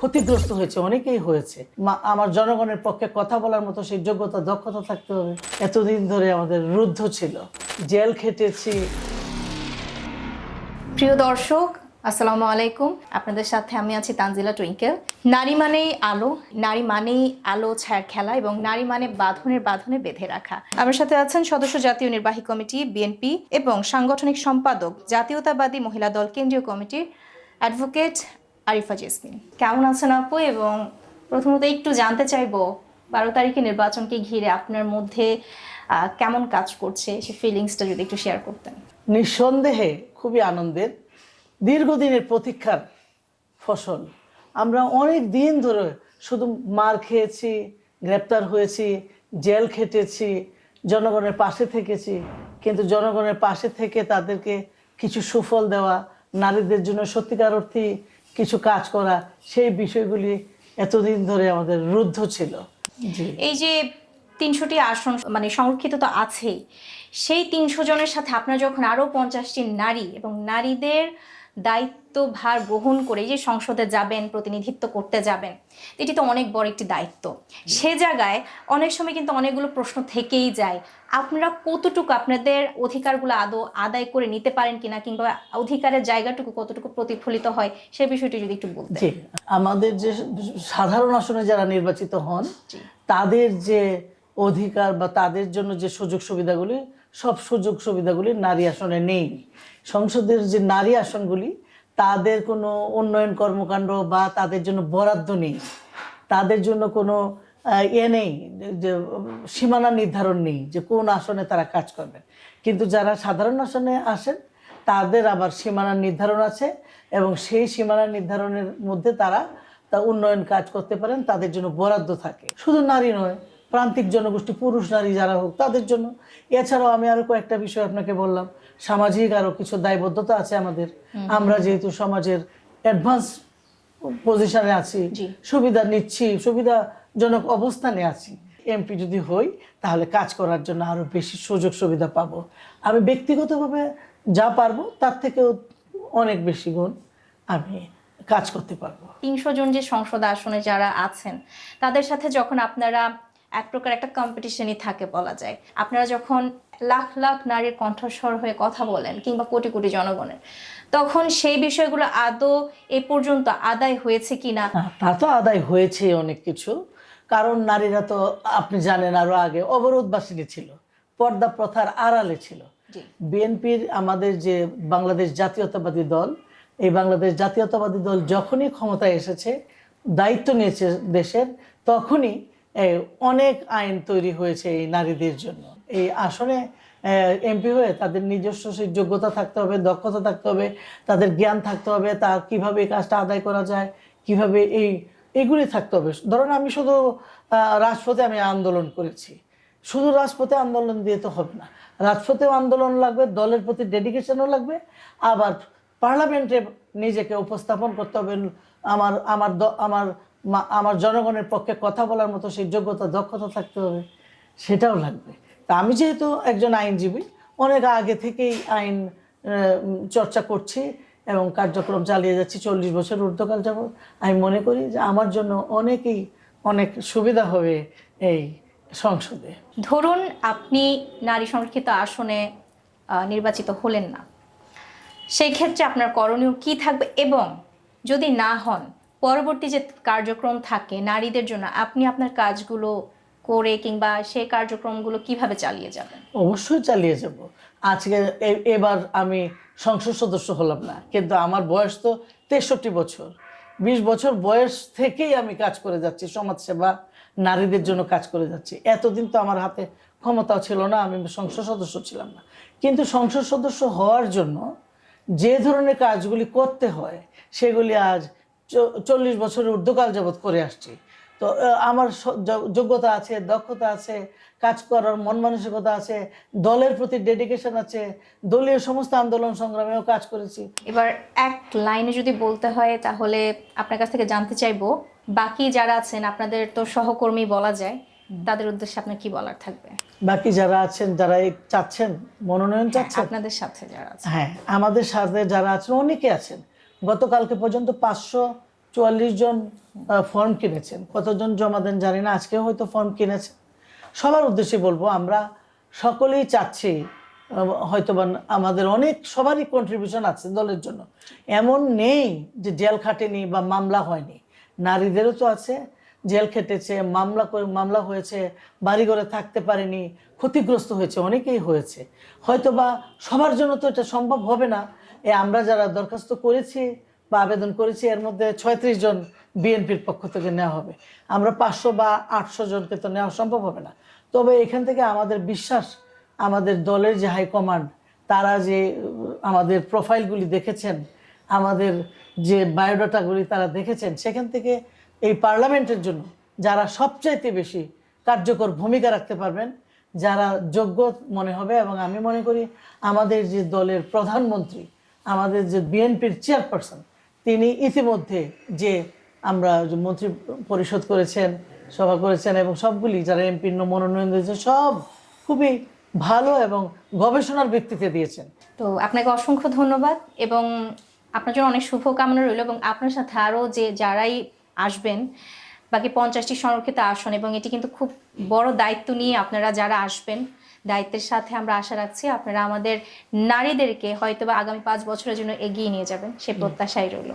ক্ষতিগ্রস্ত হয়েছে, অনেকেই হয়েছে। আমার জনগণের পক্ষে কথা বলার মতো সেই যোগ্যতা দক্ষতা থাকতে হবে। এতদিন ধরে আমাদের রুদ্ধ ছিল, জেল খেটেছি। প্রিয় দর্শক, আসসালামু আলাইকুম। আপনাদের সাথে আমি আছি তানজিলা টুইঙ্কেল। নারী মানেই আলো, নারী মানেই আলো ছায়ার খেলা এবং নারী মানে বাঁধনের বাঁধনে বেঁধে রাখা। আমার সাথে আছেন সদস্য জাতীয় নির্বাহী কমিটি বিএনপি এবং সাংগঠনিক সম্পাদক জাতীয়তাবাদী মহিলা দল কেন্দ্রীয় কমিটির অ্যাডভোকেট আরিফা জেসমিন। কেমন আছেন আপু? এবং প্রথমত একটু জানতে চাইবো 12 তারিখে নির্বাচনকে ঘিরে আপনার মধ্যে কেমন কাজ করছে, সেই ফিলিংসটা যদি একটু শেয়ার করতেন। নিঃসন্দেহে খুবই আনন্দের, দীর্ঘদিনের প্রতীক্ষার ফসল। আমরা অনেক দিন ধরে শুধু মার খেয়েছি, গ্রেপ্তার হয়েছি, জেল খেটেছি, জনগণের পাশে থেকেছি, কিন্তু জনগণের পাশে থেকে তাদেরকে কিছু সুফল দেওয়া, নারীদের জন্য সত্যিকার অর্থে কিছু কাজ করা, সেই বিষয়গুলি এতদিন ধরে আমাদের রুদ্ধ ছিল। এই যে 300টি আসন মানে সংরক্ষিত তো আছেই, সেই 300 জনের সাথে আপনার যখন আরো 50টি নারী এবং নারীদের দায়িত্বভার গ্রহণ করে যে সংসদে যাবেন, প্রতিনিধিত্ব করতে যাবেন, এটি তো অনেক বড় একটি দায়িত্ব। সে জায়গায় অনেক সময় কিন্তু অনেকগুলো প্রশ্ন থেকেই যায়। আপনারা কতটুকু আপনাদের অধিকারগুলো আদৌ আদায় করে নিতে পারেন কিনা, কিংবা অধিকারের জায়গাটুকু কতটুকু প্রতিফলিত হয়, সে বিষয়টি যদি একটু বলতেন। জি, আমাদের যে সাধারণ আসনে যারা নির্বাচিত হন, তাদের যে অধিকার বা তাদের জন্য যে সুযোগ সুবিধাগুলি, সব সুযোগ সুবিধাগুলি নারী আসনে নেই। সংসদের যে নারী আসনগুলি, তাদের কোনো উন্নয়ন কর্মকাণ্ড বা তাদের জন্য বরাদ্দ নেই, তাদের জন্য কোনো নেই, যে সীমানা নির্ধারণ নেই যে কোন আসনে তারা কাজ করবেন। কিন্তু যারা সাধারণ আসনে আসেন, তাদের আবার সীমানা নির্ধারণ আছে এবং সেই সীমানা নির্ধারণের মধ্যে তারা উন্নয়ন কাজ করতে পারেন, তাদের জন্য বরাদ্দ থাকে। শুধু নারী নয়, প্রান্তিক জনগোষ্ঠী, পুরুষ নারী যারা হোক, তাদের জন্য। এছাড়াও আমি আরো কয়েকটা বিষয় আপনাকে বললাম, সামাজিক আরো কিছু দায়বদ্ধতা আছে আমাদের। আমরা যেহেতু সমাজের অ্যাডভান্স পজিশনে আছি, সুবিধা নিচ্ছি, সুবিধাজনক অবস্থানে আছি, এমপি যদি হই তাহলে কাজ করার জন্য আরো বেশি সুযোগ সুবিধা পাবো। আমি ব্যক্তিগতভাবে যা পারবো তার থেকেও অনেক বেশি গুণ আমি কাজ করতে পারবো। 300 জন যে সংসদ আসনে যারা আছেন, তাদের সাথে যখন আপনারা এক প্রকার একটা কম্পিটিশনই থাকে বলা যায়, আপনারা যখন লাখ লাখ নারীর কণ্ঠস্বর হয়ে কথা বলেন কিংবা কোটি কোটি জনগণের, তখন সেই বিষয়গুলো আদৌ এ পর্যন্ত আদায় হয়েছে কিনা? তা তো আদায় হয়েছে অনেক কিছু, কারণ নারীরা তো আপনি জানেন আরো আগে অবরোধবাসিনী ছিল, পর্দা প্রথার আড়ালে ছিল। বিএনপির আমাদের যে বাংলাদেশ জাতীয়তাবাদী দল, এই বাংলাদেশ জাতীয়তাবাদী দল যখনই ক্ষমতায় এসেছে, দায়িত্ব নিয়েছে দেশের, তখনই অনেক আইন তৈরি হয়েছে এই নারীদের জন্য। এই আসনে এমপি হয়ে তাদের নিজস্ব সেই যোগ্যতা থাকতে হবে, দক্ষতা থাকতে হবে, তাদের জ্ঞান থাকতে হবে, তার কিভাবে এই কাজটা আদায় করা যায়, কিভাবে এইগুলি থাকতে হবে। ধরুন আমি শুধু রাজপথে আমি আন্দোলন করেছি, শুধু রাজপথে আন্দোলন দিয়ে তো হবে না, রাজপথেও আন্দোলন লাগবে, দলের প্রতি ডেডিকেশনও লাগবে, আবার পার্লামেন্টে নিজেকে উপস্থাপন করতে হবে। আমার আমার আমার আমার জনগণের পক্ষে কথা বলার মতো সেই যোগ্যতা দক্ষতা থাকতে হবে, সেটাও লাগবে। তা আমি যেহেতু একজন আইনজীবী, অনেক আগে থেকেই আইন চর্চা করছি এবং কার্যক্রম চালিয়ে যাচ্ছি 40 বছর ঊর্ধ্বকাল যাবত। আমি মনে করি যে আমার জন্য অনেক সুবিধা হবে এই সংসদে। ধরুন আপনি নারী সংরক্ষিত আসনে নির্বাচিত হলেন না, সেই ক্ষেত্রে আপনার করণীয় কি থাকবে, এবং যদি না হন, পরবর্তী যে কার্যক্রম থাকে নারীদের জন্য, আপনি আপনার কাজগুলো করে কিংবা সেই কার্যক্রমগুলো কিভাবে চালিয়ে যাবেন? অবশ্যই চালিয়ে যাব। আজকে এবার আমি সংসদ সদস্য হলাম না, কিন্তু আমার বয়স তো 63 বছর। 20 বছর বয়স থেকেই আমি কাজ করে যাচ্ছি, সমাজসেবা, নারীদের জন্য কাজ করে যাচ্ছি। এতদিন তো আমার হাতে ক্ষমতাও ছিল না, আমি সংসদ সদস্য ছিলাম না। কিন্তু সংসদ সদস্য হওয়ার জন্য যে ধরনের কাজগুলি করতে হয়, সেগুলি আজ 40 বছরের ঊর্ধ্বকাল যাবৎ করে আসছি। তো আমার যোগ্যতা আছে, দক্ষতা আছে, কাজ করার মন মানসিকতা আছে, দলের প্রতি ডেডিকেশন আছে, দলীয় সমস্ত আন্দোলন সংগ্রামেও কাজ করেছি। এবার এক লাইনে যদি বলতে হয়, তাহলে আপনার কাছ থেকে জানতে চাইবো, বাকি যারা আছেন আপনাদের তো সহকর্মী বলা যায়, তাদের উদ্দেশ্যে আপনার কি বলার থাকবে? বাকি যারা আছেন, যারা চাচ্ছেন, মনোনয়ন চাচ্ছেন, আপনাদের সাথে যারা আছেন, হ্যাঁ, আমাদের সাথে যারা আছেন অনেকে আছেন। গতকালকে পর্যন্ত 44 জন ফর্ম কিনেছেন, কতজন জমা দেন জানি না, আজকেও হয়তো ফর্ম কিনেছেন। সবার উদ্দেশ্যে বলবো, আমরা সকলেই চাচ্ছি, হয়তোবা আমাদের অনেক সবারই কন্ট্রিবিউশন আছে দলের জন্য। এমন নেই যে জেল খাটেনি বা মামলা হয়নি, নারীদেরও তো আছে, জেল খেটেছে, মামলা হয়েছে, বাড়িঘরে থাকতে পারেনি, ক্ষতিগ্রস্ত হয়েছে, অনেকেই হয়েছে। হয়তোবা সবার জন্য তো এটা সম্ভব হবে না। আমরা যারা দরখাস্ত করেছি বা আবেদন করেছি, এর মধ্যে 36 জন বিএনপির পক্ষ থেকে নেওয়া হবে। আমরা 500 বা 800 জনকে তো নেওয়া সম্ভব হবে না। তবে এখান থেকে আমাদের বিশ্বাস, আমাদের দলের যে হাইকমান্ড, তারা যে আমাদের প্রোফাইলগুলি দেখেছেন, আমাদের যে বায়োডাটাগুলি তারা দেখেছেন, সেখান থেকে এই পার্লামেন্টের জন্য যারা সবচাইতে বেশি কার্যকর ভূমিকা রাখতে পারবেন, যারা যোগ্য মনে হবে, এবং আমি মনে করি আমাদের যে দলের প্রধানমন্ত্রী, আমাদের যে বিএনপির চেয়ারপারসন, তিনি ইতিমধ্যে যে আমরা যে মন্ত্রী পরিষদ করেছেন, সভা করেছেন, এবং সবগুলি যারা এমপির মনোনয়ন দিয়েছে, সব খুবই ভালো এবং গবেষণার ভিত্তিতে দিয়েছেন। তো আপনাকে অসংখ্য ধন্যবাদ, এবং আপনার জন্য অনেক শুভকামনা রইল, এবং আপনার সাথে আরও যে যারাই আসবেন, বাকি 50টি সংরক্ষিত আসন, এবং এটি কিন্তু খুব বড় দায়িত্ব নিয়ে আপনারা যারা আসবেন, দায়িত্বের সাথে আমরা আশা রাখছি আপনারা আমাদের নারীদেরকে হয়তোবা আগামী 5 বছরের জন্য এগিয়ে নিয়ে যাবেন, সে প্রত্যাশাই রইল।